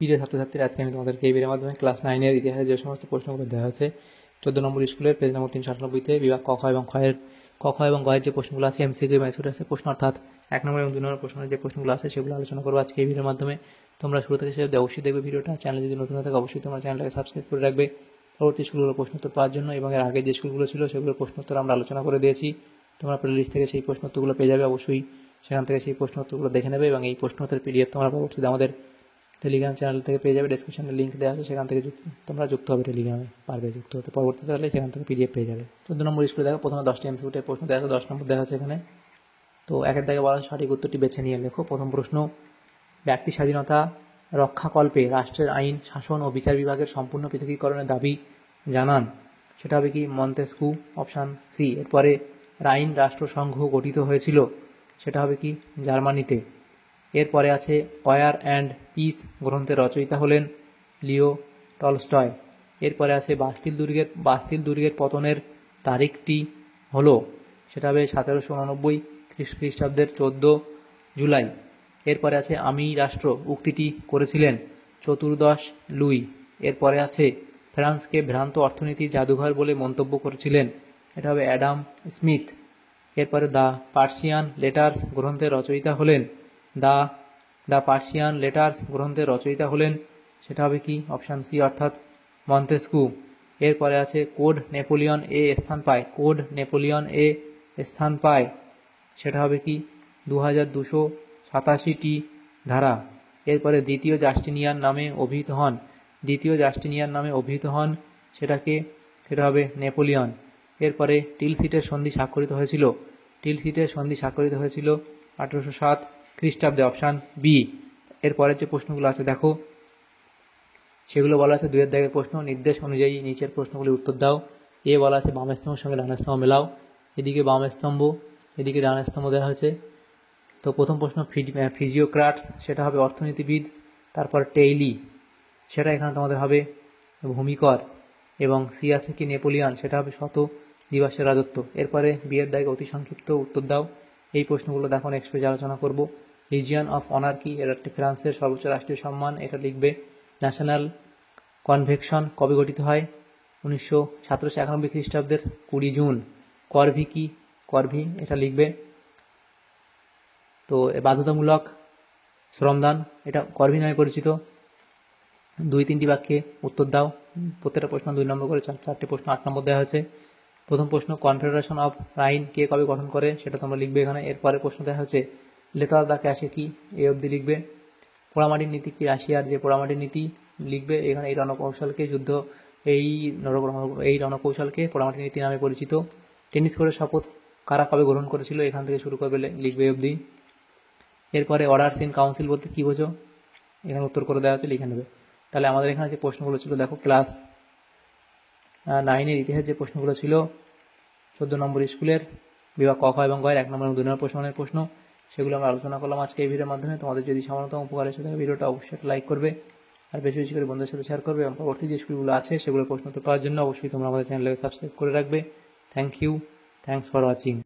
প্রিয় ছাত্রছাত্রীরা, আজকে আমি তোমাদেরকে এই ভিডিওর মাধ্যমে ক্লাস 9-এর ইতিহাসে যে সমস্ত প্রশ্নগুলো দেওয়া হয়েছে 14 নম্বর স্কুলের পেজ নম্বর 398-তে বিভাগ ক খ এবং গ এর যে প্রশ্নগুলো আছে এমসিকিউ ম্যাথড আছে প্রশ্ন, অর্থাৎ 1 নম্বর এবং 2 নম্বর প্রশ্নের যে প্রশ্নগুলো আছে সেগুলো আলোচনা করবো আজকে এই ভিডিওর মাধ্যমে। তোমরা শুরু থেকে শেষ অবধি অবশ্যই দেখবে ভিডিওটা। চ্যানেলে যদি নতুন হয়ে থাকে অবশ্যই তোমরা চ্যানেলটাকে সাবস্ক্রাইব করে রাখবে পরবর্তী স্কুলগুলোর প্রশ্নোত্তর পাওয়ার জন্য। এবং এর আগে যে স্কুলগুলো ছিল সেগুলোর প্রশ্নোত্তর আমরা আলোচনা করে দিয়েছি, তোমরা প্লেলিস্ট থেকে সেই প্রশ্নোত্তরগুলো পেয়ে যাবে। অবশ্যই সেখান থেকে সেই প্রশ্নোত্তরগুলো দেখে নেবে এবং এই প্রশ্নোত্তর পিডিএফ তোমরা পরবর্তীতে আমাদের টেলিগ্রাম চ্যানেল থেকে পেয়ে যাবে। ডেসক্রিপশনে লিঙ্ক দেওয়া আছে, সেখান থেকে তোমরা যুক্ত হবে, টেলিগ্রামে পারবে যুক্ত হতে। পরবর্তীতে তাহলে সেখান থেকে পিডিএফ পেয়ে যাবে। 14 নম্বর স্কুলে দেখো, প্রথমে 10টি এমসিকিউর প্রশ্ন দেওয়া আছে, 10 নম্বর দেওয়া আছে এখানে। তো একের দাগে বলা সঠিক উত্তরটি বেছে নিয়ে লেখো। প্রথম প্রশ্ন, ব্যক্তি স্বাধীনতা রক্ষাকল্পে রাষ্ট্রের আইন, শাসন ও বিচার বিভাগের সম্পূর্ণ পৃথকীকরণের দাবি জানান। সেটা হবে কি মন্তেস্কু, অপশান সি। এরপরে রাইন রাষ্ট্রসংঘ গঠিত হয়েছিল, সেটা হবে কি জার্মানিতে। এরপরে আছে ওয়ার অ্যান্ড পিস গ্রন্থের রচয়িতা হলেন লিও টলস্টয়। এরপরে আছে বাস্তিল দুর্গের পতনের তারিখটি হলো, সেটা হবে 1789 খ্রিস্টাব্দের 14 জুলাই। এরপরে আছে আমি রাষ্ট্র উক্তিটি করেছিলেন চতুর্দশ লুই। এরপরে আছে ফ্রান্সকে ভ্রান্ত অর্থনীতি জাদুঘর বলে মন্তব্য করেছিলেন, এটা হবে অ্যাডাম স্মিথ। এরপরে দ্য পার্সিয়ান লেটার্স গ্রন্থের রচয়িতা হলেন দ্য পার্সিয়ান লেটার্স গ্রন্থের রচয়িতা হলেন, সেটা হবে কি অপশান সি, অর্থাৎ মন্তেস্কু। এরপরে আছে কোড নেপোলিয়ন এ স্থান পায়, সেটা হবে কি 2287টি ধারা। এরপরে দ্বিতীয় জাস্টিনিয়ান নামে অভিহিত হন, সেটা হবে নেপোলিয়ন। এরপরে টিলসিটের সন্ধি স্বাক্ষরিত হয়েছিল 1807 খ্রিস্টাব্দে, অপশান বি। এরপরের যে প্রশ্নগুলো আছে দেখো, সেগুলো বলা আছে 2 দাগের প্রশ্ন। নির্দেশ অনুযায়ী নিচের প্রশ্নগুলি উত্তর দাও। এ বলা আছে বাম স্তম্ভের সঙ্গে ডান স্তম্ভ মেলাও, এদিকে বাম স্তম্ভ এদিকে ডান স্তম্ভ দেওয়া হয়েছে। তো প্রথম প্রশ্ন ফিজিওক্রাটস, সেটা হবে অর্থনীতিবিদ। তারপর টেইলি, সেটা এখানে তোমাদের হবে ভূমিকর। এবং সি আছে কি নেপোলিয়ন, সেটা হবে শত দিবসের রাজত্ব। এরপরে বিয়ের দাগে অতি সংক্ষিপ্ত উত্তর দাও। এই প্রশ্নগুলো দেখো নেক্সট পেজে আলোচনা করব। লিজিয়ন অফ অনার কি, এটা একটি ফ্রান্সের সর্বোচ্চ রাষ্ট্রীয় সম্মান, এটা লিখবে। ন্যাশনাল কনভেনশন কবে গঠিত হয়, 1791 খ্রিস্টাব্দের 20 জুন। করভি এটা লিখবে। তো বাধ্যতামূলক শ্রমদান, এটা করভি নামে পরিচিত। 2-3টি বাক্যে উত্তর দাও। প্রত্যেকটা প্রশ্ন 2 নম্বর করে, 4টে প্রশ্ন 8 নম্বর দেওয়া হয়েছে। প্রথম প্রশ্ন কনফেডারেশন অফ রাইন কে কবে গঠন করে, সেটা তোমরা লিখবে এখানে। এরপরে প্রশ্ন দেওয়া হচ্ছে লেতার দা ক্যাশে কি, এই অবধি লিখবে। পোড়ামাটির নীতি কি, রাশিয়ার যে পোড়ামাটির নীতি লিখবে এখানে। এই রণকৌশলকে পোড়ামাটির নীতি নামে পরিচিত। টেনিস কোর্টের শপথ কারা কবে গ্রহণ করেছিল, এখান থেকে শুরু করবে, লিখবে অবধি। এরপরে অর্ডারস ইন কাউন্সিল বলতে কী বোঝো, এখানে উত্তর করে দেওয়া আছে, লিখে নেবে। তাহলে আমাদের এখানে যে প্রশ্নগুলো ছিল দেখো, ক্লাস 9-এর ইতিহাস যে প্রশ্নগুলো ছিল 14 নম্বর স্কুলের বিভাগ ক খ এবং গ এর 1 নম্বর এবং 2 নম্বর প্রশ্ন, সেগুলো আমরা আলোচনা করলাম আজকে এই ভিডিওর মাধ্যমে। তোমাদের যদি সামান্যতম উপকার এসে থাকে ভিডিওটা অবশ্যই লাইক করবে আর বেশি বেশি করে বন্ধুদের সাথে শেয়ার করবে। এবং পরবর্তী যে স্কুলগুলো আছে সেগুলোর প্রশ্নোত্তর পাওয়ার জন্য অবশ্যই তোমরা আমাদের চ্যানেলকে সাবস্ক্রাইব করে রাখবে। Thanks for watching.